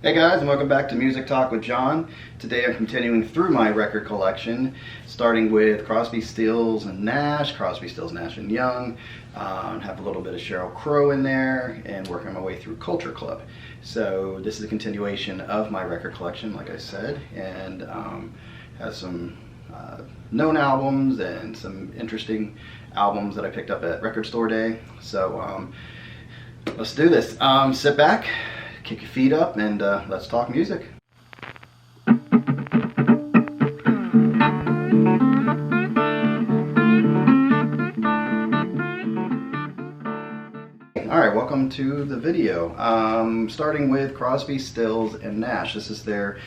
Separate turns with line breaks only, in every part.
Hey guys, and welcome back to Music Talk with John. Today I'm continuing through my record collection, starting with Crosby, Stills, and Nash, Crosby, Stills, Nash, and Young. Have a little bit of Sheryl Crow in there, and working my way through Culture Club. So this is a continuation of my record collection, like I said, and has some known albums and some interesting albums that I picked up at Record Store Day. So let's do this. Sit back, kick your feet up, and let's talk music. Alright, welcome to the video. Starting with Crosby, Stills, and Nash. This is their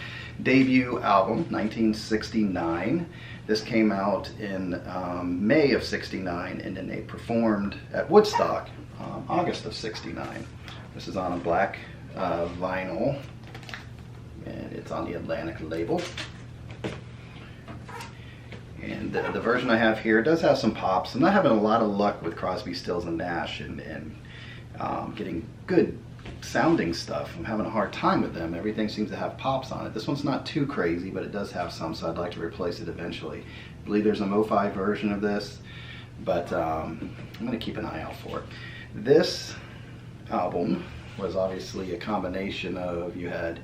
debut album, 1969. This came out in May of 69, and then they performed at Woodstock August of 69. This is on a black vinyl, and it's on the Atlantic label. And the version I have here does have some pops. I'm not having a lot of luck with Crosby, Stills, and Nash and getting good sounding stuff. I'm having a hard time with them. Everything seems to have pops on it. This one's not too crazy, but it does have some, so I'd like to replace it eventually. I believe there's a Mo-Fi version of this, but I'm going to keep an eye out for it. This album was obviously a combination of, you had,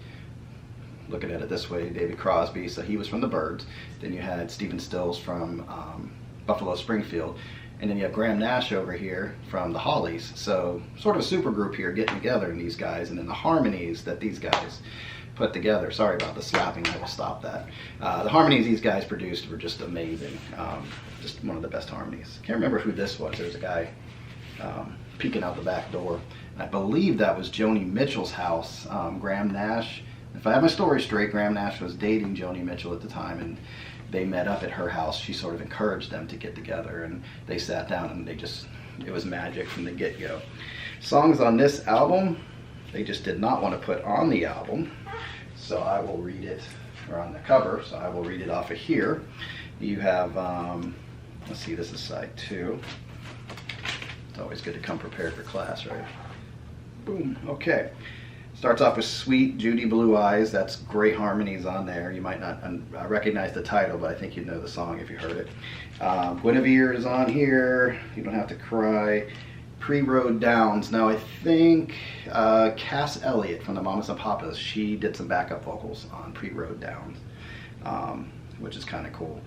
looking at it this way, David Crosby, so he was from the Byrds. Then you had Stephen Stills from Buffalo Springfield. And then you have Graham Nash over here from the Hollies. So sort of a super group here getting together in these guys, and then the harmonies that these guys put together. Sorry about the slapping, I will stop that. The harmonies these guys produced were just amazing. Just one of the best harmonies. Can't remember who this was. There's a guy peeking out the back door. And I believe that was Joni Mitchell's house. Graham Nash, if I have my story straight, Graham Nash was dating Joni Mitchell at the time, and they met up at her house. She sort of encouraged them to get together, and they sat down, and it was magic from the get-go. Songs on this album, they just did not want to put on the album, so I will read it, or on the cover, so I will read it off of here. You have, let's see, this is side 2. It's always good to come prepared for class, right? Boom, okay. Starts off with Sweet Judy Blue Eyes. That's great harmonies on there. You might not recognize the title, but I think you'd know the song if you heard it. Guinevere is on here. You Don't Have to Cry. Pre-Road Downs. Now I think Cass Elliot from the Mamas and Papas, she did some backup vocals on Pre-Road Downs, which is kind of cool.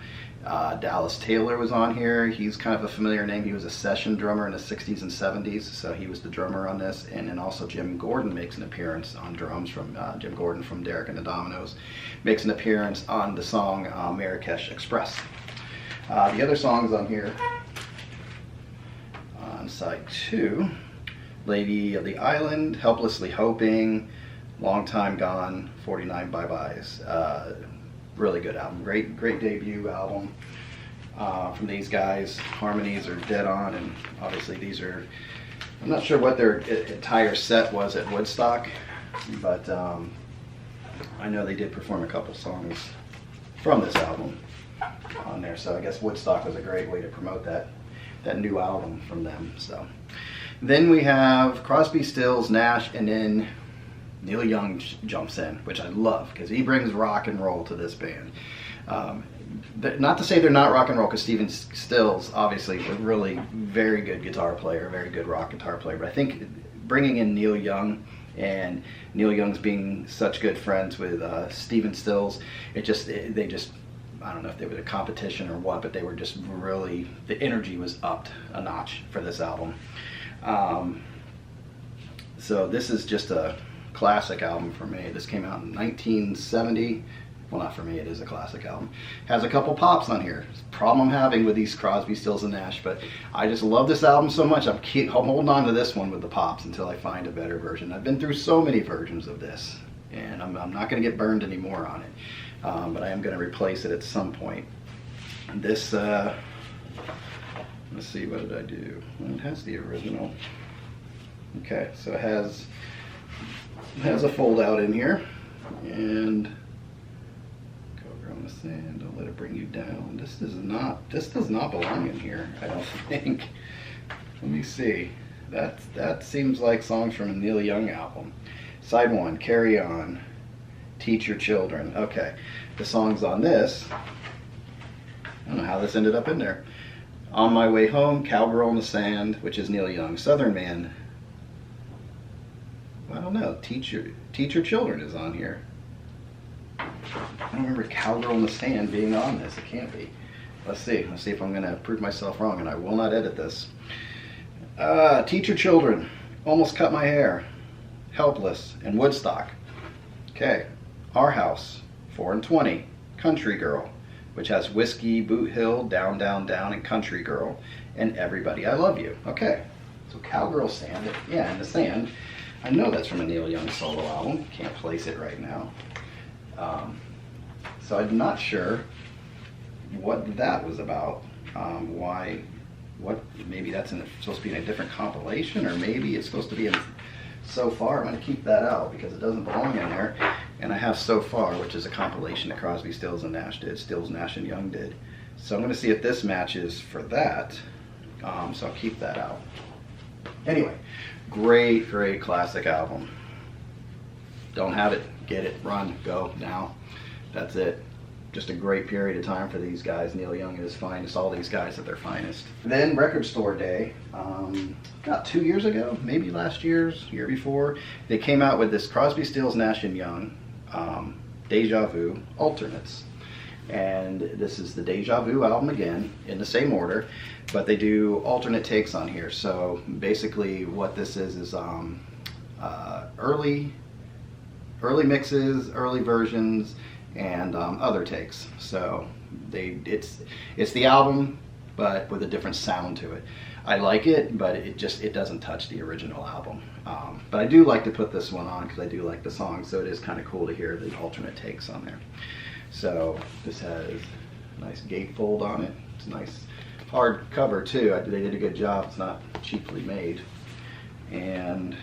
Dallas Taylor was on here. He's kind of a familiar name. He was a session drummer in the 60s and 70s, so he was the drummer on this. And then also Jim Gordon makes an appearance on drums from Jim Gordon from Derek and the Dominoes makes an appearance on the song Marrakesh Express. The other songs on here on side 2, Lady of the Island, Helplessly Hoping, Long Time Gone, 49 Bye-Byes. Really good album, great debut album from these guys. Harmonies are dead on, and obviously these are, I'm not sure what their entire set was at Woodstock, but I know they did perform a couple songs from this album on there, so I guess Woodstock was a great way to promote that new album from them. So then we have Crosby, Stills, Nash, and then Neil Young jumps in, which I love because he brings rock and roll to this band. Not to say they're not rock and roll, because Stephen Stills obviously was really very good guitar player, very good rock guitar player, but I think bringing in Neil Young, and Neil Young's being such good friends with Stephen Stills, they just, I don't know if they were a competition or what, but they were just really, the energy was upped a notch for this album. So this is just a classic album for me. This came out in 1970. Well, not for me, it is a classic album. Has a couple pops on here. It's a problem I'm having with these Crosby, Stills, and Nash, but I just love this album so much. I'm holding on to this one with the pops until I find a better version. I've been through so many versions of this, and I'm not going to get burned anymore on it, but I am going to replace it at some point. This, let's see, what did I do? Well, it has the original. Okay, so it has a fold out in here, and go over on the sand. Don't let it bring you down. This does not belong in here, I don't think. Let me see. That seems like songs from a Neil Young album. Side 1, Carry On. Teach Your Children. Okay, the songs on this, I don't know how this ended up in there. On My Way Home, Cowgirl in the Sand, which is Neil Young. Southern Man, I don't know. Teach Your Children is on here. I don't remember Cowgirl in the Sand being on this. It can't be. Let's see. Let's see if I'm going to prove myself wrong, and I will not edit this. Teach Your Children, Almost Cut My Hair, Helpless, and Woodstock. Okay. Our House, 4 and 20, Country Girl, which has Whiskey, Boot Hill, Down, Down, Down, and Country Girl, and Everybody I Love You. Okay. So Cowgirl Sand, yeah, in the Sand. I know that's from a Neil Young solo album. Can't place it right now. So I'm not sure what that was about. Maybe that's supposed to be in a different compilation, or maybe it's supposed to be in So Far. I'm going to keep that out because it doesn't belong in there. And I have So Far, which is a compilation that Crosby, Stills, and Nash did. Stills, Nash, and Young did. So I'm going to see if this matches for that. So I'll keep that out. Anyway, great classic album. Don't have it, get it, run, go, now. That's it. Just a great period of time for these guys. Neil Young at his finest, all these guys at their finest. Then Record Store Day, about 2 years ago, maybe last year before, they came out with this Crosby, Stills, Nash and Young Deja-vu alternates. And this is the Deja-vu album again, in the same order, but they do alternate takes on here. So basically what this is early mixes, early versions, and other takes. So it's the album, but with a different sound to it. I like it, but it doesn't touch the original album. But I do like to put this one on because I do like the song, so it is kind of cool to hear the alternate takes on there. So this has a nice gatefold on it. It's a nice hard cover too. They did a good job. It's not cheaply made, and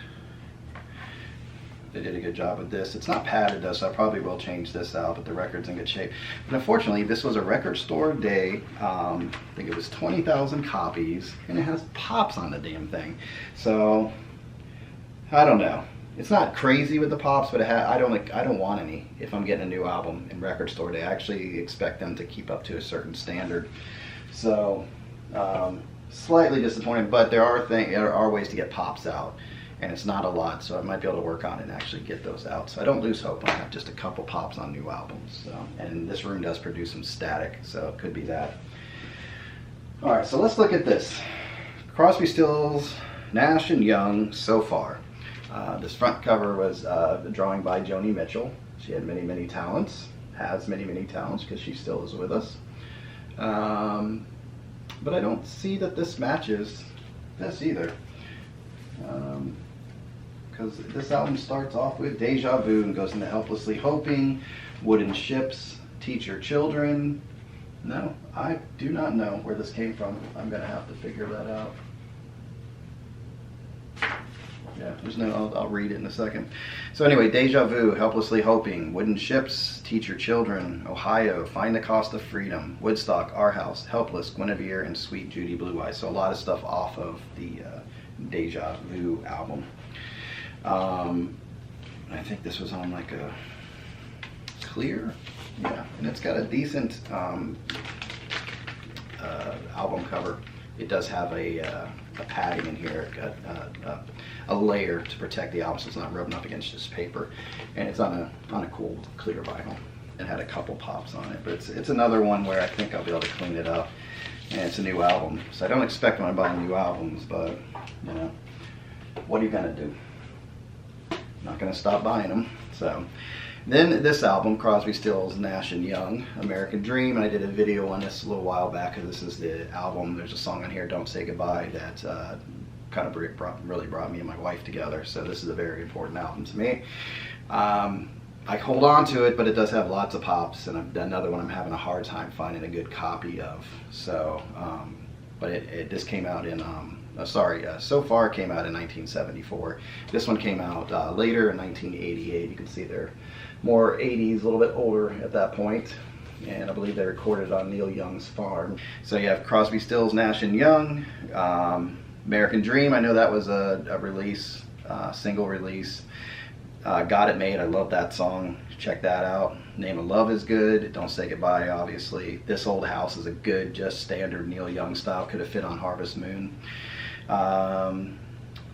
they did a good job with this. It's not padded though, so I probably will change this out, but the record's in good shape. But unfortunately, this was a Record Store Day. I think it was 20,000 copies, and it has pops on the damn thing. So I don't know. It's not crazy with the pops, but I don't want any if I'm getting a new album in Record Store Day. I actually expect them to keep up to a certain standard. So slightly disappointed, but there are ways to get pops out, and it's not a lot, so I might be able to work on it and actually get those out. So I don't lose hope. I have just a couple pops on new albums. So, and this room does produce some static, so it could be that. All right, so let's look at this. Crosby, Stills, Nash and Young, So Far. This front cover was a drawing by Joni Mitchell. She had many talents, has many talents because she still is with us. But I don't see that this matches this either. Because this album starts off with Deja-vu and goes into Helplessly Hoping, Wooden Ships, Teach Your Children. No, I do not know where this came from. I'm going to have to figure that out. Yeah, there's no, I'll read it in a second. So anyway, Deja-vu, Helplessly Hoping, Wooden Ships, Teach Your Children, Ohio, Find the Cost of Freedom, Woodstock, Our House, Helpless, Guinevere, and Sweet Judy Blue Eyes. So a lot of stuff off of the Deja-vu album. I think this was on like a clear, yeah, and it's got a decent album cover. It does have a padding in here. It got a layer to protect the album so it's not rubbing up against this paper, and it's on a cool clear vinyl. It had a couple pops on it, but it's another one where I think I'll be able to clean it up, and it's a new album, so I don't expect when I buy new albums, but you know, what are you gonna do? Not gonna stop buying them. So then this album, Crosby, Stills, Nash and Young, American Dream, and I did a video on this a little while back because this is the album. There's a song on here, Don't Say Goodbye, that kind of really brought me and my wife together. So this is a very important album to me. I hold on to it, but it does have lots of pops, and another one I'm having a hard time finding a good copy of. So, but this came out in, So Far came out in 1974. This one came out later in 1988. You can see they're more 80s, a little bit older at that point. And I believe they recorded on Neil Young's farm. So you have Crosby, Stills, Nash and Young, American Dream. I know that was a release, single release. Got It Made, I love that song. Check that out. Name of Love is good. Don't Say Goodbye, obviously. This Old House is a good, just standard Neil Young style. Could have fit on Harvest Moon.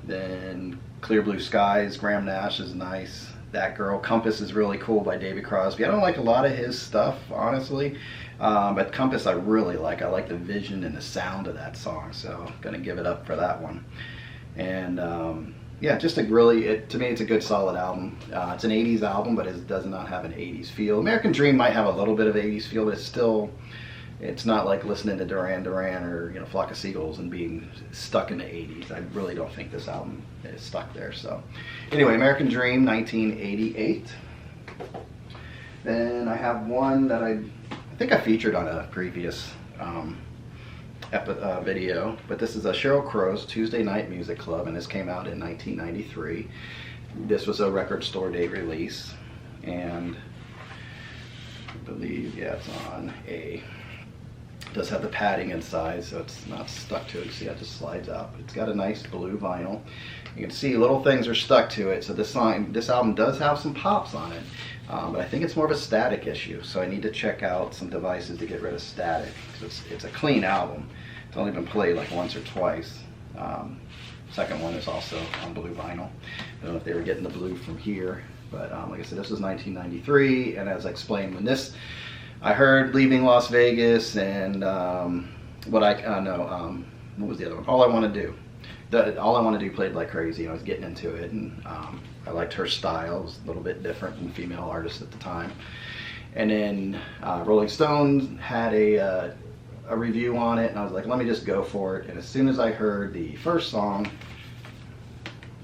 Then Clear Blue Skies, Graham Nash is nice. That Girl. Compass is really cool by David Crosby. I don't like a lot of his stuff, honestly. But Compass I really like. I like the vision and the sound of that song. So I'm going to give it up for that one. And yeah, just a really, to me, it's a good solid album. It's an 80s album, but it does not have an 80s feel. American Dream might have a little bit of 80s feel, but it's not like listening to Duran Duran or Flock of Seagulls and being stuck in the 80s. I really don't think this album is stuck there. So anyway, American Dream, 1988. Then I have one that I think I featured on a previous video, but this is a Sheryl Crow's Tuesday Night Music Club, and this came out in 1993. This was a record store day release, and I believe, yeah, it's on A. It does have the padding inside, so it's not stuck to it. See, it just slides out. It's got a nice blue vinyl. You can see little things are stuck to it, so this album does have some pops on it, but I think it's more of a static issue, so I need to check out some devices to get rid of static, because it's a clean album. It's only been played like once or twice. Second one is also on blue vinyl. I don't know if they were getting the blue from here, but like I said, this was 1993, and as I explained, when I heard Leaving Las Vegas and what was the other one? All I Want to Do. All I Want to Do played like crazy. I was getting into it, and I liked her style. It was a little bit different than female artists at the time. And then Rolling Stones had a review on it, and I was like, let me just go for it. And as soon as I heard the first song,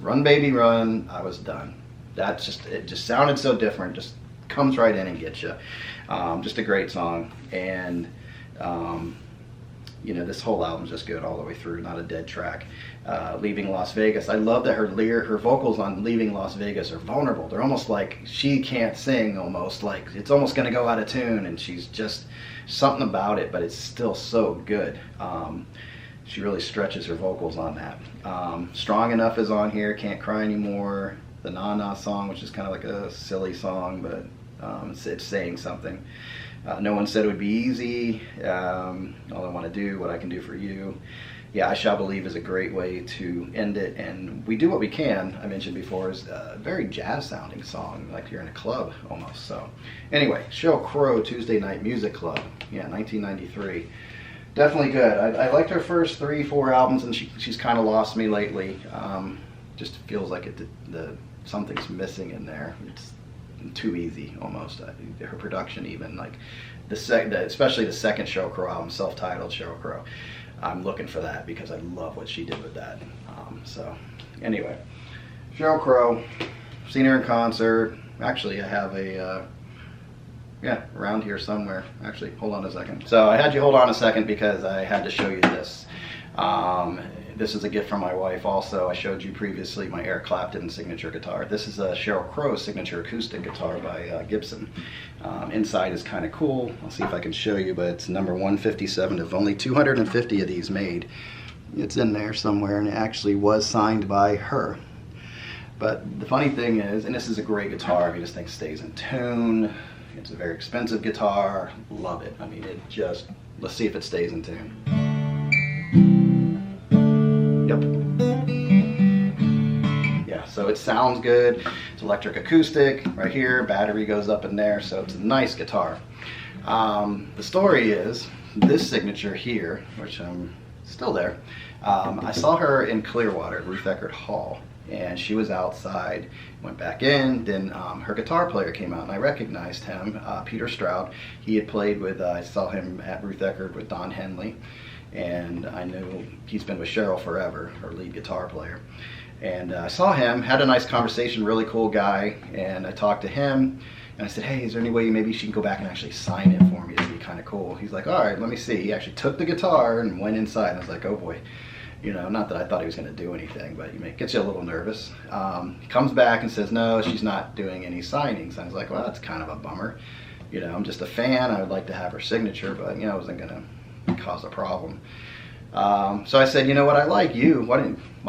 Run Baby Run, I was done. It just sounded so different. Just comes right in and gets you. Just a great song. And this whole album's just good all the way through, not a dead track. Leaving Las Vegas, I love that her vocals on Leaving Las Vegas are vulnerable. They're almost like she can't sing, almost like it's almost going to go out of tune, and she's just something about it, but it's still so good. She really stretches her vocals on that. Strong Enough is on here, Can't Cry Anymore, the Na Na song, which is kind of like a silly song, but it's saying something. No One Said It Would Be Easy, All I Want to Do, What I Can Do For You. Yeah, I Shall Believe is a great way to end it, and We Do What We Can, I mentioned before, is a very jazz sounding song, like you're in a club almost. So anyway, Sheryl Crow, Tuesday Night Music Club, yeah, 1993. Definitely good. I liked her first 3-4 albums, and she's kind of lost me lately. Just feels like something's missing in there. It's too easy almost. Her production, even like especially the second Sheryl Crow album, self-titled Sheryl Crow. I'm looking for that because I love what she did with that. So anyway, Sheryl Crow, seen her in concert. Actually, I have around here somewhere. Actually, hold on a second. So I had you hold on a second because I had to show you this. This is a gift from my wife also. I showed you previously my Eric Clapton signature guitar. This is a Sheryl Crow signature acoustic guitar by Gibson. Inside is kind of cool. I'll see if I can show you, but it's number 157 of only 250 of these made. It's in there somewhere, and it actually was signed by her. But the funny thing is, and this is a great guitar, I mean, this thing stays in tune. It's a very expensive guitar. Love it. I mean, let's see if it stays in tune. Yep. Yeah, so it sounds good. It's electric acoustic right here. Battery goes up in there, so it's a nice guitar. The story is, this signature here, which I'm still there, I saw her in Clearwater at Ruth Eckerd Hall, and she was outside, went back in, then her guitar player came out, and I recognized him, Peter Stroud. He had played with, I saw him at Ruth Eckerd with Don Henley, and I knew he's been with Sheryl forever, her lead guitar player. And I saw him, had a nice conversation, really cool guy, and I talked to him, and I said, hey, is there any way maybe she can go back and actually sign it for me? That'd be kind of cool. He's like, all right, let me see. He actually took the guitar and went inside, and I was like, oh boy. Not that I thought he was going to do anything, but it gets you a little nervous. He comes back and says, no, she's not doing any signings. I was like, well, that's kind of a bummer. I'm just a fan. I would like to have her signature, but, I wasn't going to cause a problem. So I said, you know what, I like you. Why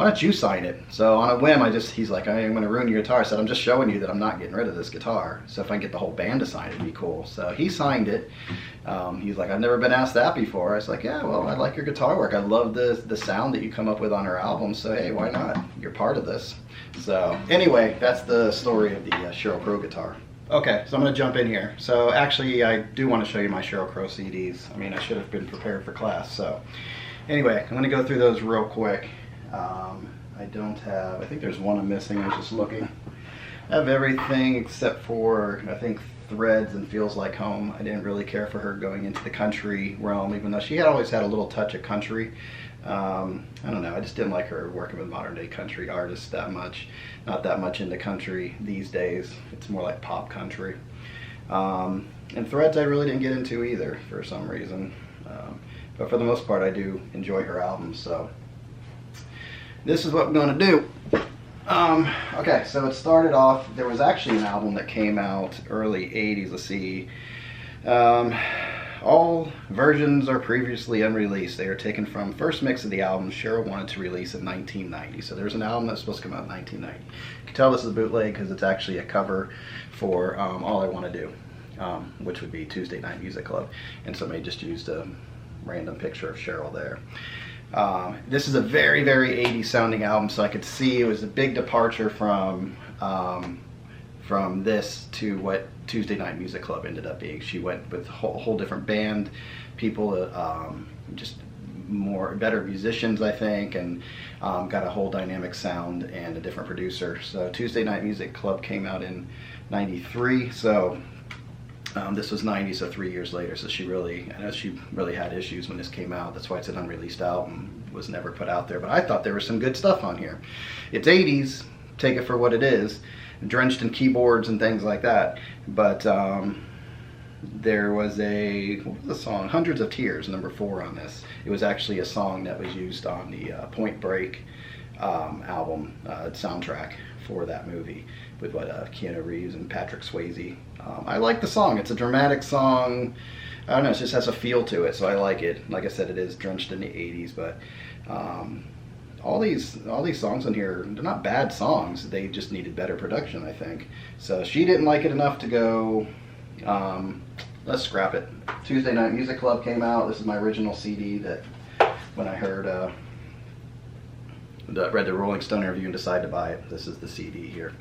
don't you sign it? So on a whim, he's like, I'm going to ruin your guitar. I said, I'm just showing you that I'm not getting rid of this guitar. So if I can get the whole band to sign it, it'd be cool. So he signed it. He's like, I've never been asked that before. I was like, yeah, well, I like your guitar work. I love the sound that you come up with on our album. So hey, why not? You're part of this. So anyway, that's the story of the Sheryl Crow guitar. Okay, so I'm going to jump in here. So actually, I do want to show you my Sheryl Crow CDs. I mean, I should have been prepared for class. So anyway, I'm going to go through those real quick. I think there's one I'm missing. I was just looking. I have everything except for, I think, Threads and Feels Like Home. I didn't really care for her going into the country realm, even though she had always had a little touch of country. I don't know, I just didn't like her working with modern day country artists that much. Not that much into country these days. It's more like pop country. And Threads I really didn't get into either for some reason. But for the most part, I do enjoy her albums. So this is what I'm going to do. Okay, so it started off, there was actually an album that came out early 80s, let's see. All versions are previously unreleased. They are taken from first mix of the album Sheryl wanted to release in 1990. So there's an album that's supposed to come out in 1990. You can tell this is a bootleg because it's actually a cover for All I Want to Do, which would be Tuesday Night Music Club. And somebody just used a random picture of Sheryl there. This is a very, very 80s sounding album, so I could see it was a big departure from this to what Tuesday Night Music Club ended up being. She went with a whole different band, people, just better musicians, I think, and got a whole dynamic sound and a different producer. So Tuesday Night Music Club came out in '93, so this was 90, so 3 years later. So I know she really had issues when this came out. That's why it's an unreleased album. It was never put out there. But I thought there was some good stuff on here. It's 80s. Take it for what it is. Drenched in keyboards and things like that. But there was what was the song? Hundreds of Tears, number 4 on this. It was actually a song that was used on the Point Break album soundtrack for that movie with Keanu Reeves and Patrick Swayze. I like the song. It's a dramatic song. I don't know, it just has a feel to it, so I like it. Like I said, it is drenched in the 80s, but all these songs on here, they're not bad songs. They just needed better production, I think. So she didn't like it enough to go, let's scrap it. Tuesday Night Music Club came out. This is my original CD that when I heard, read the Rolling Stone interview and decided to buy it. This is the CD here.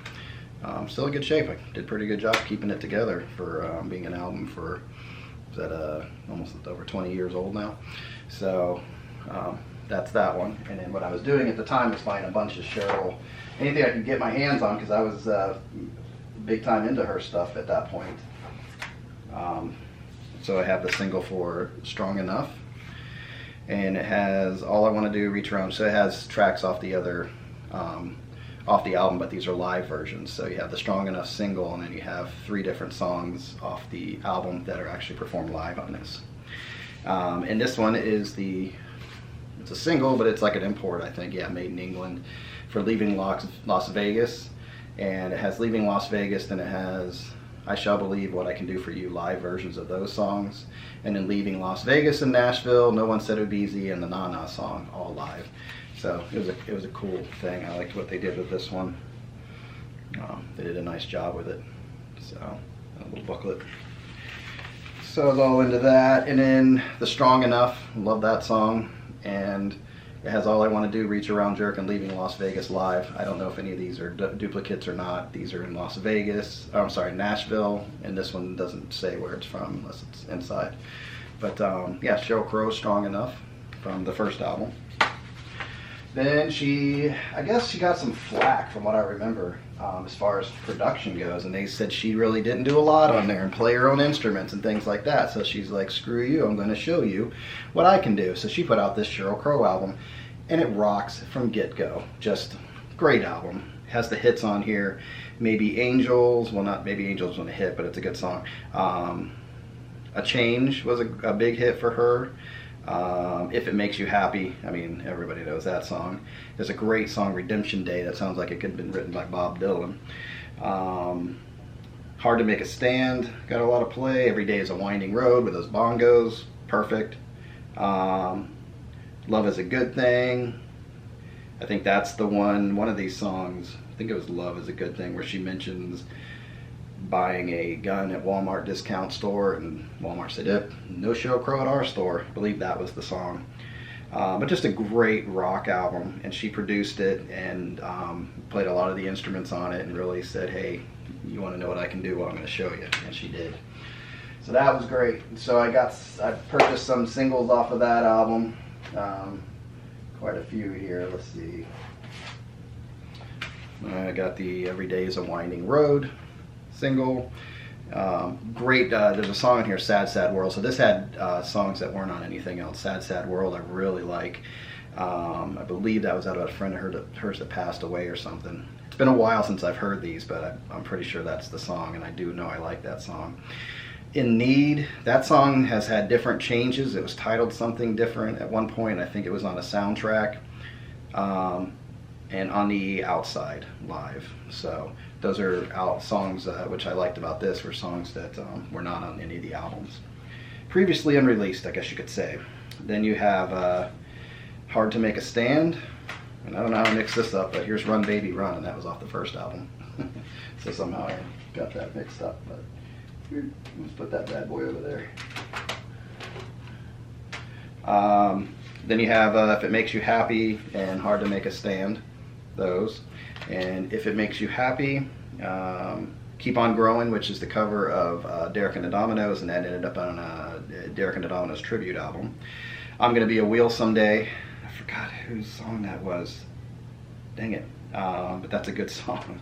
Still in good shape. I did a pretty good job keeping it together for being an album for, almost over 20 years old now. So that's that one. And then what I was doing at the time was buying a bunch of Sheryl, anything I could get my hands on, because I was big time into her stuff at that point. So I have the single for Strong Enough, and it has All I Want to Do, Reach Around. So it has tracks off the other off the album, but these are live versions. So you have the Strong Enough single, and then you have 3 different songs off the album that are actually performed live on this. And this one is it's a single, but it's like an import, I think. Yeah, made in England for Leaving Las Vegas. And it has Leaving Las Vegas, then it has I Shall Believe, What I Can Do For You, live versions of those songs. And then Leaving Las Vegas and Nashville, No One Said It Would Be Easy, and the Na Na song, all live. So it was a cool thing. I liked what they did with this one. They did a nice job with it. So a little booklet. So I was all into that. And then the Strong Enough, love that song. And it has All I Want to Do, Reach Around Jerk, and Leaving Las Vegas live. I don't know if any of these are duplicates or not. These are in Las Vegas. Oh, I'm sorry, Nashville. And this one doesn't say where it's from unless it's inside. But yeah, Sheryl Crow, Strong Enough from the first album. Then I guess she got some flack from what I remember as far as production goes, and they said she really didn't do a lot on there and play her own instruments and things like that. So she's like, screw you, I'm going to show you what I can do. So she put out this Sheryl Crow album, and it rocks from get-go. Just great album. It has the hits on here. Maybe Angels, well, not Maybe Angels wasn't a hit, but it's a good song. A Change was a big hit for her. If It Makes You Happy, I mean, everybody knows that song. There's a great song, Redemption Day, that sounds like it could have been written by Bob Dylan. Hard to Make a Stand, got a lot of play. Every Day is a Winding Road with those bongos, perfect. Love Is a Good Thing. I think that's the one of these songs, I think it was Love Is a Good Thing, where she mentions buying a gun at Walmart discount store, and Walmart said, yep, no Sheryl Crow at our store. I believe that was the song. But just a great rock album, and she produced it and played a lot of the instruments on it and really said, hey, you want to know what I can do? Well, I'm going to show you, and she did. So that was great. So I purchased some singles off of that album, quite a few here. Let's see. I got the Every Day is a Winding Road single. Great. There's a song on here, Sad Sad World. So this had songs that weren't on anything else. Sad Sad World I really like. I believe that was out of a friend of hers that passed away or something. It's been a while since I've heard these, but I'm pretty sure that's the song, and I do know I like that song. In Need, that song has had different changes. It was titled something different at one point. I think it was on a soundtrack, and on the Outside Live. So those are songs which I liked about this, were songs that were not on any of the albums. Previously unreleased, I guess you could say. Then you have Hard to Make a Stand, and I don't know how to mix this up, but here's Run Baby Run, and that was off the first album. So somehow I got that mixed up, but let's put that bad boy over there. Then you have If It Makes You Happy and Hard to Make a Stand, those. And If It Makes You Happy, Keep On Growing, which is the cover of Derek and the Dominoes, and that ended up on Derek and the Dominoes tribute album. I'm Gonna Be a Wheel Someday. I forgot whose song that was. Dang it. But that's a good song.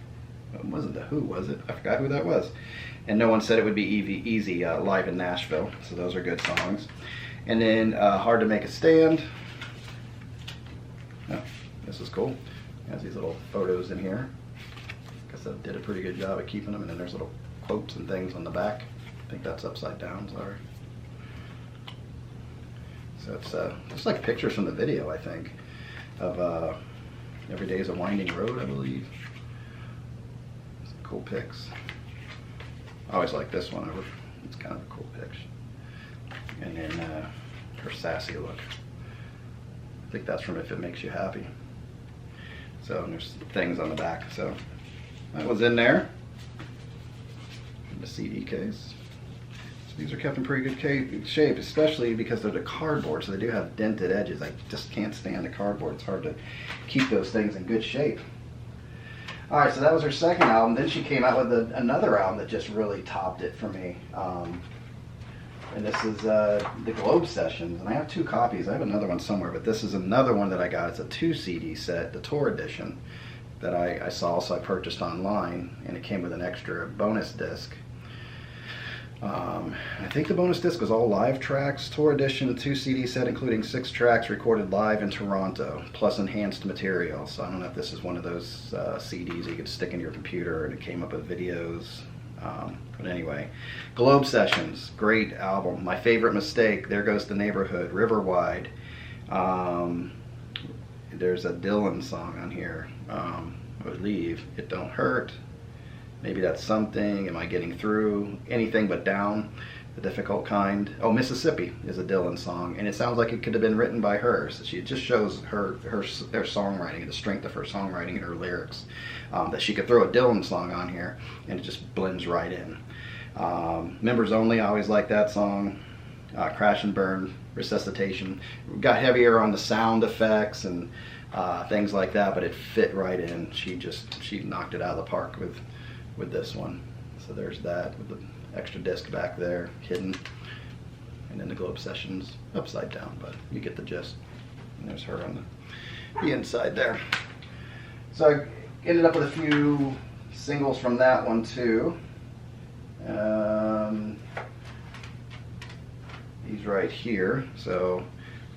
It wasn't The Who, was it? I forgot who that was. And No One Said It Would Be Easy, live in Nashville. So those are good songs. And then Hard to Make a Stand. Oh, this is cool. It has these little photos in here. Guess I did a pretty good job at keeping them. And then there's little quotes and things on the back. I think that's upside down, sorry. So it's just like pictures from the video, I think, of Every Day is a Winding Road, I believe. Some cool pics. I always like this one. It's kind of a cool picture. And then her sassy look. I think that's from If It Makes You Happy. So there's things on the back. So that was in there. In the CD case. So these are kept in pretty good shape, especially because they're the cardboard. So they do have dented edges. I just can't stand the cardboard. It's hard to keep those things in good shape. All right, so that was her second album. Then she came out with another album that just really topped it for me. And this is the Globe Sessions. And I have 2 copies. I have another one somewhere, but this is another one that I got. It's a 2 CD set, the tour edition, that I saw, so I purchased online. And it came with an extra bonus disc. I think the bonus disc was all live tracks. Tour edition, 2 CD set, including 6 tracks recorded live in Toronto, plus enhanced material. So I don't know if this is one of those CDs you could stick in your computer, and it came up with videos. But anyway, Globe Sessions, great album. My Favorite Mistake, There Goes the Neighborhood, River Wide. There's a Dylan song on here, I believe. It Don't Hurt. Maybe That's Something. Am I Getting Through? Anything But Down, The Difficult Kind. Oh, Mississippi is a Dylan song, and it sounds like it could have been written by her. So it just shows her songwriting, the strength of her songwriting and her lyrics. That she could throw a Dylan song on here, and it just blends right in. Members Only, I always like that song. Crash and Burn, Resuscitation. Got heavier on the sound effects and things like that, but it fit right in. She knocked it out of the park with this one. So there's that with the extra disc back there hidden, and then the Globe Sessions upside down, but you get the gist. And there's her on the inside there. So I ended up with a few singles from that one too. These right here. So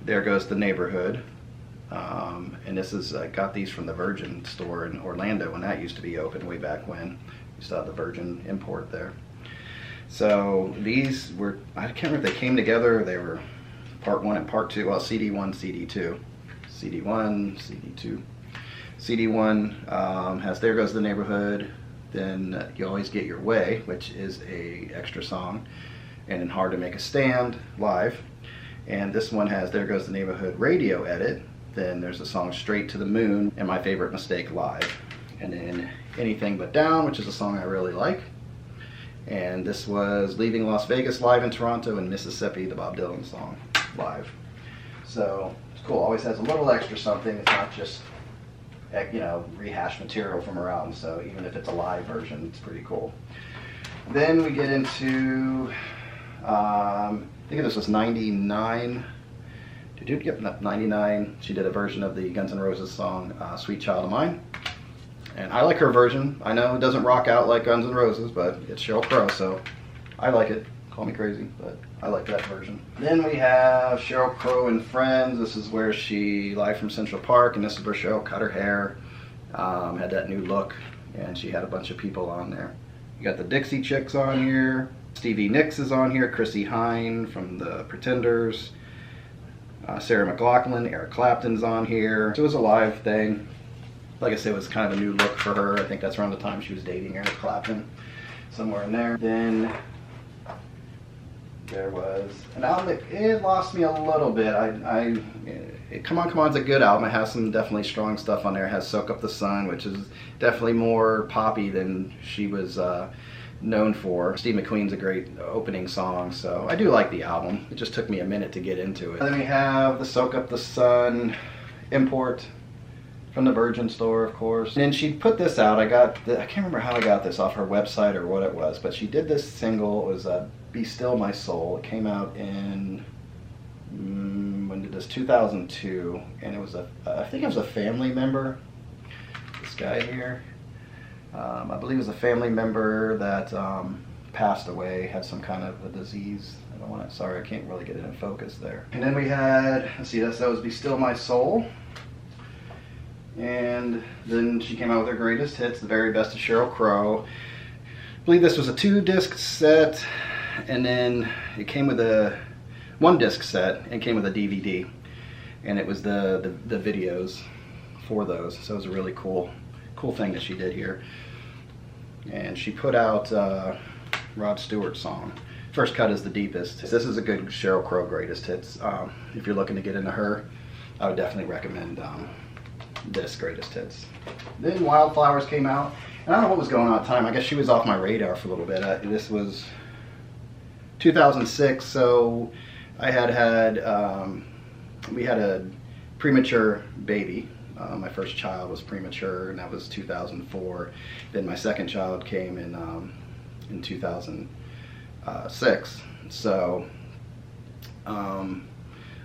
There Goes the Neighborhood. And this is, I got these from the Virgin store in Orlando when that used to be open way back when. You saw the Virgin import there. So these were, I can't remember if they came together, they were part 1 and part 2, well, CD1, CD2. CD1, CD2. CD1 has There Goes the Neighborhood, then You Always Get Your Way, which is a extra song, and then Hard to Make a Stand, live. And this one has There Goes the Neighborhood radio edit. Then there's the song Straight to the Moon and My Favorite Mistake live. And then Anything But Down, which is a song I really like. And this was Leaving Las Vegas live in Toronto, and Mississippi, the Bob Dylan song, live. So it's cool. Always has a little extra something. It's not just, you know, rehashed material from her album. So even if it's a live version, it's pretty cool. Then we get into, I think this was 99. Yep, 99. She did a version of the Guns N' Roses song, Sweet Child of Mine. And I like her version. I know it doesn't rock out like Guns N' Roses, but it's Sheryl Crow, so I like it. Call me crazy, but I like that version. Then we have Sheryl Crow and Friends. This is where she, live from Central Park, and this is where Sheryl cut her hair, had that new look, and she had a bunch of people on there. You got the Dixie Chicks on here. Stevie Nicks is on here. Chrissie Hynde from the Pretenders. Sarah McLachlan, Eric Clapton's on here. So it was a live thing. Like I said, it was kind of a new look for her. I think that's around the time she was dating Eric Clapton, somewhere in there. Then there was an album that it lost me a little bit. Come On, Come On's a good album. It has some definitely strong stuff on there. It has Soak Up the Sun, which is definitely more poppy than she was known for. Steve McQueen's a great opening song, so I do like the album. It just took me a minute to get into it. And then we have the Soak Up the Sun import from the Virgin store, of course. And she put this out. I can't remember how I got this, off her website or what it was, but she did this single. It was Be Still My Soul. It came out in, when did this? 2002, and it was I think it was a family member, this guy here. I believe it was a family member that passed away, had some kind of a disease. Sorry, I can't really get it in focus there. And then we had, let's see, that was Be Still My Soul. And then she came out with her greatest hits, The Very Best of Sheryl Crow. I believe this was a 2-disc set, and then it came with a 1-disc set, and it came with a DVD. And it was the videos for those, so it was a really cool thing that she did here. And she put out Rod Stewart's song. First Cut is the deepest. This is a good Sheryl Crow greatest hits. If you're looking to get into her, I would definitely recommend this greatest hits. Then Wildflowers came out, and I don't know what was going on at the time. I guess she was off my radar for a little bit. This was 2006, so we had a premature baby. My first child was premature, and that was 2004. Then my second child came in 2006. So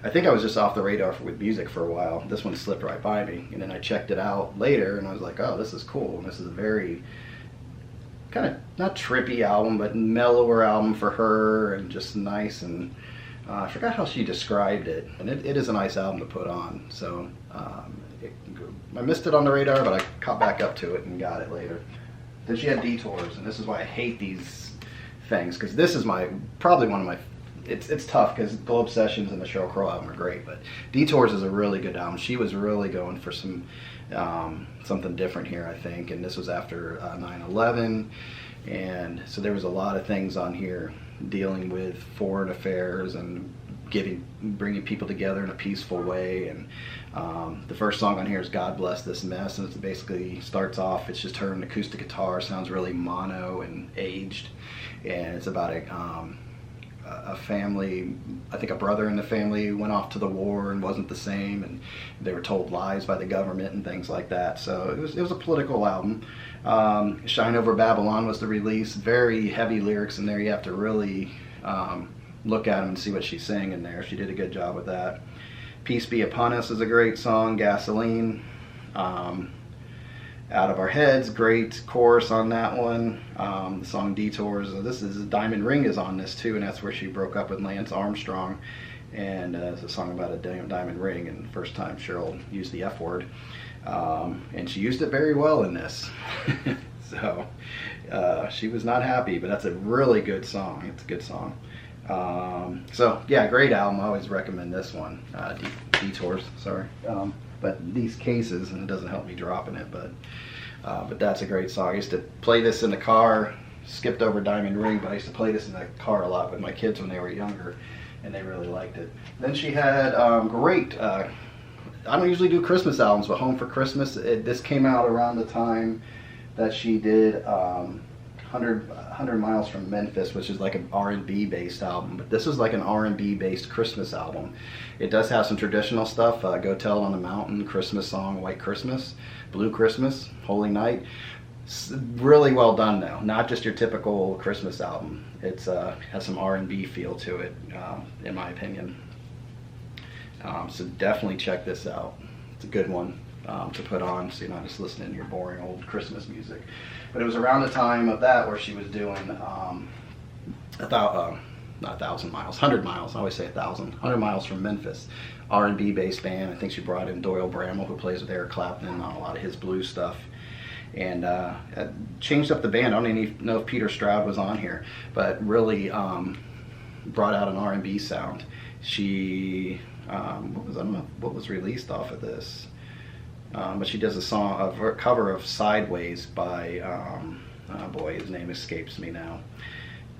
I think I was just off the radar with music for a while. This one slipped right by me, and then I checked it out later, and I was like, oh, this is cool. And this is a very kind of, not trippy album, but mellower album for her, and just nice. And I forgot how she described it, and it is a nice album to put on. So I missed it on the radar, but I caught back up to it and got it later. Then she had Detours, and this is why I hate these things, because this is probably one of my, it's tough because Globe Sessions and the Sheryl Crow album are great, but Detours is a really good album. She was really going for some something different here, I think, and this was after 9/11, and so there was a lot of things on here dealing with foreign affairs and bringing people together in a peaceful way. And the first song on here is God Bless This Mess, and it basically starts off, it's just her and acoustic guitar, sounds really mono and aged, and it's about a family, I think a brother in the family went off to the war and wasn't the same, and they were told lies by the government and things like that. So it was a political album. Shine Over Babylon was the release. Very heavy lyrics in there. You have to really look at them and see what she's saying in there. She did a good job with that. Peace Be Upon Us is a great song. Gasoline. Out of Our Heads, great chorus on that one. The song Detours, this is Diamond Ring is on this too, and that's where she broke up with Lance Armstrong. And it's a song about a diamond ring, and the first time Sheryl used the F word. And she used it very well in this. So she was not happy, but that's a really good song. It's a good song. So yeah, great album. I always recommend this one. Detours, sorry. But these cases, and it doesn't help me dropping it, but that's a great song. I used to play this in the car, skipped over Diamond Ring, but I used to play this in the car a lot with my kids when they were younger, and they really liked it. Then she had great, I don't usually do Christmas albums, but Home for Christmas, this came out around the time that she did 100 Miles from Memphis, which is like an R&B based album, but this is like an R&B based Christmas album. It does have some traditional stuff, Go Tell It on the Mountain, Christmas Song, White Christmas, Blue Christmas, Holy Night. It's really well done though, not just your typical Christmas album. It's has some R&B feel to it, in my opinion. So definitely check this out. It's a good one to put on, so you're not just listening to your boring old Christmas music. But it was around the time of that where she was doing not 1,000 miles, 100 miles. I always say 1,000. 100 Miles from Memphis, R&B based band. I think she brought in Doyle Bramwell, who plays with Eric Clapton on a lot of his blues stuff, and changed up the band. I don't even know if Peter Stroud was on here, but really brought out an R&B sound. She I don't know what was released off of this, but she does a cover of Sideways by oh boy, his name escapes me now.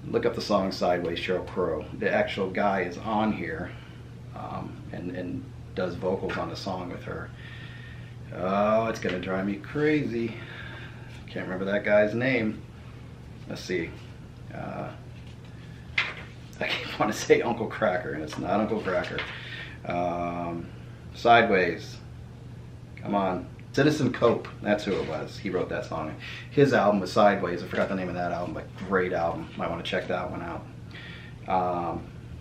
Look up the song Sideways, Sheryl Crow. The actual guy is on here, and does vocals on the song with her. Oh, it's gonna drive me crazy. Can't remember that guy's name. Let's see. I keep wanting to say Uncle Cracker, and it's not Uncle Cracker. Sideways. Come on. Citizen Cope, that's who it was. He wrote that song. His album was Sideways. I forgot the name of that album, but great album. Might want to check that one out.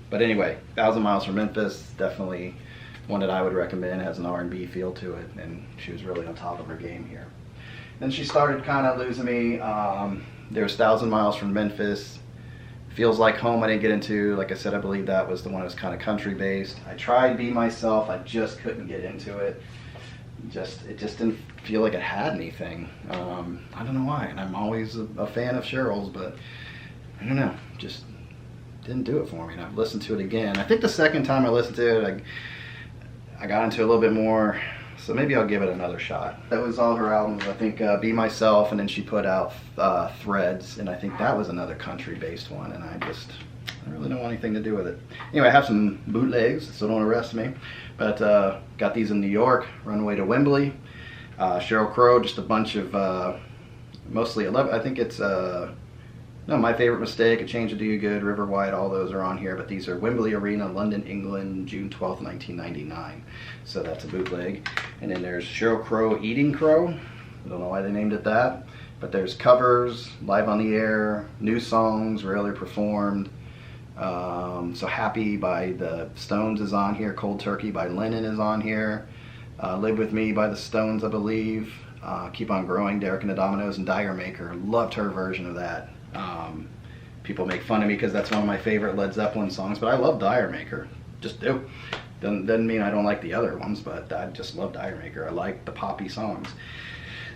But anyway, 1,000 Miles from Memphis, definitely one that I would recommend. It has an R&B feel to it, and she was really on top of her game here. Then she started kind of losing me. There's 1,000 Miles from Memphis. Feels Like Home I didn't get into. Like I said, I believe that was the one that was kind of country based. I tried Be Myself. I just couldn't get into it. It just didn't feel like it had anything. I don't know why. And I'm always a fan of Sheryl's, but I don't know. Just didn't do it for me. And I've listened to it again. I think the second time I listened to it, I got into it a little bit more. So maybe I'll give it another shot. That was all her albums. I think Be Myself, and then she put out Threads, and I think that was another country-based one, and I really don't want anything to do with it. Anyway, I have some bootlegs, so don't arrest me. But got these in New York, Runaway to Wembley, Sheryl Crow, just a bunch of, mostly 11, I think it's, no, My Favorite Mistake, A Change to Do You Good, River Wide, all those are on here, but these are Wembley Arena, London, England, June 12th, 1999. So that's a bootleg. And then there's Sheryl Crow, Eating Crow. I don't know why they named it that. But there's covers, Live on the Air, new songs, rarely performed. So Happy by the Stones is on here. Cold Turkey by Lennon is on here. Live With Me by the Stones, I believe. Keep On Growing, Derek and the Dominoes, and Dire Maker. Loved her version of that. People make fun of me because that's one of my favorite Led Zeppelin songs, but I love Dire Maker. Just do. Doesn't mean I don't like the other ones, but I just love Dire Maker. I like the poppy songs.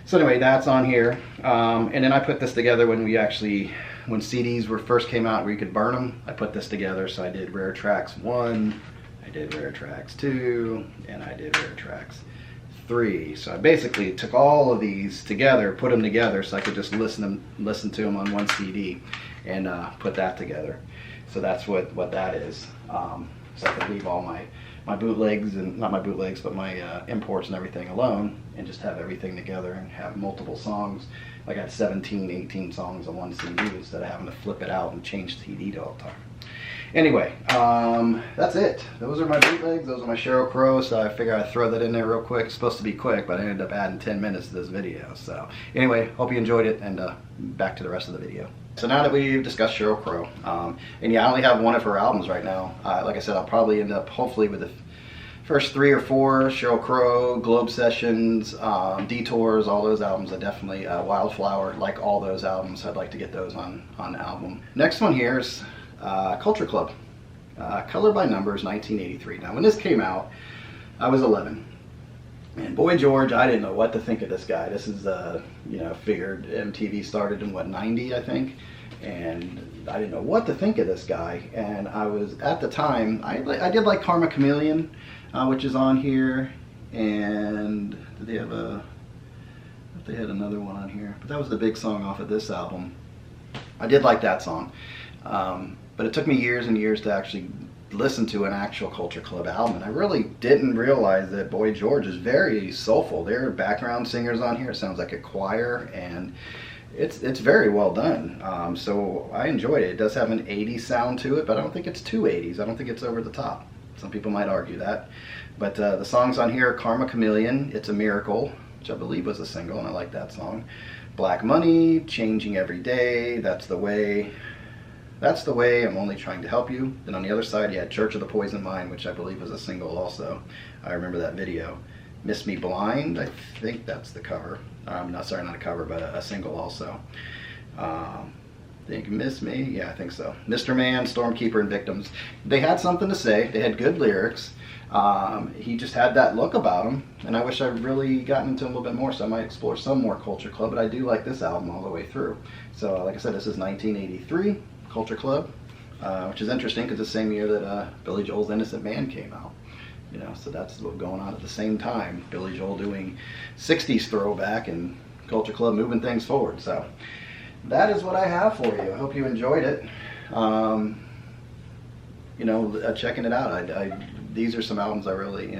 So anyway, that's on here. And then I put this together when CDs first came out where you could burn them. I put this together, so I did Rare Tracks 1, I did Rare Tracks 2, and I did Rare Tracks 3. So I basically took all of these together, put them together so I could just listen to them on one CD, and put that together. So that's what that is. So I could leave all my bootlegs, and not my bootlegs, but my imports and everything alone, and just have everything together and have multiple songs. I got 17, 18 songs on one CD instead of having to flip it out and change CD all the time. Anyway, that's it. Those are my bootlegs. Those are my Sheryl Crow, so I figure I'd throw that in there real quick. It's supposed to be quick, but I ended up adding 10 minutes to this video. So anyway, hope you enjoyed it, and back to the rest of the video. So now that we've discussed Sheryl Crow, and yeah, I only have one of her albums right now. Like I said, I'll probably end up, hopefully, with the first 3 or 4, Sheryl Crow, Globe Sessions, Detours, all those albums. I definitely, Wildflower, like all those albums. I'd like to get those on album. Next one here is Culture Club, Color by Numbers, 1983. Now, when this came out, I was 11. And Boy George, I didn't know what to think of this guy. This is, figured MTV started in, 90, I think. And I didn't know what to think of this guy. And I was, at the time, I did like Karma Chameleon, which is on here. And did they have they had another one on here. But that was the big song off of this album. I did like that song. But it took me years and years to actually listen to an actual Culture Club album, and I really didn't realize that Boy George is very soulful. There are background singers on here. It sounds like a choir, and it's very well done. So I enjoyed it. It does have an 80s sound to it, but I don't think it's too 80s. I don't think it's over the top. Some people might argue that. But the songs on here are Karma Chameleon, It's a Miracle, which I believe was a single, and I like that song. Black Money, Changing Every Day, That's the Way, I'm Only Trying to Help You. Then on the other side, you had Church of the Poison Mind, which I believe was a single also. I remember that video. Miss Me Blind, I think that's the cover. Not a cover, but a single also. Think Miss Me, yeah, I think so. Mr. Man, Stormkeeper, and Victims. They had something to say. They had good lyrics. He just had that look about him, and I wish I'd really gotten into him a little bit more, so I might explore some more Culture Club, but I do like this album all the way through. So like I said, this is 1983 Culture Club, which is interesting because the same year that Billy Joel's Innocent Man came out. You know, so that's what's going on at the same time. Billy Joel doing 60s throwback and Culture Club moving things forward. So that is what I have for you. I hope you enjoyed it. Checking it out. These are some albums I really,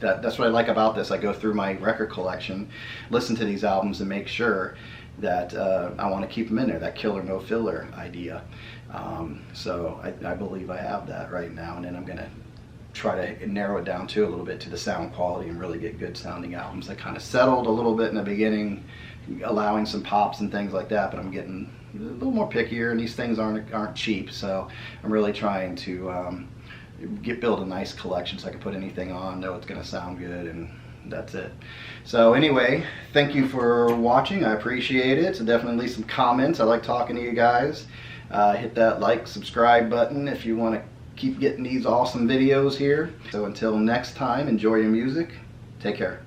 that's what I like about this. I go through my record collection, listen to these albums, and make sure that I want to keep them in there, that killer no filler idea. So I believe I have that right now, and then I'm going to try to narrow it down too a little bit to the sound quality and really get good sounding albums. I kind of settled a little bit in the beginning, allowing some pops and things like that, but I'm getting a little more pickier, and these things aren't cheap, so I'm really trying to build a nice collection so I can put anything on, know it's going to sound good, and that's it. So anyway, thank you for watching. I appreciate it. So definitely leave some comments. I like talking to you guys. Hit that like, subscribe button if you want to keep getting these awesome videos here. So until next time, enjoy your music. Take care.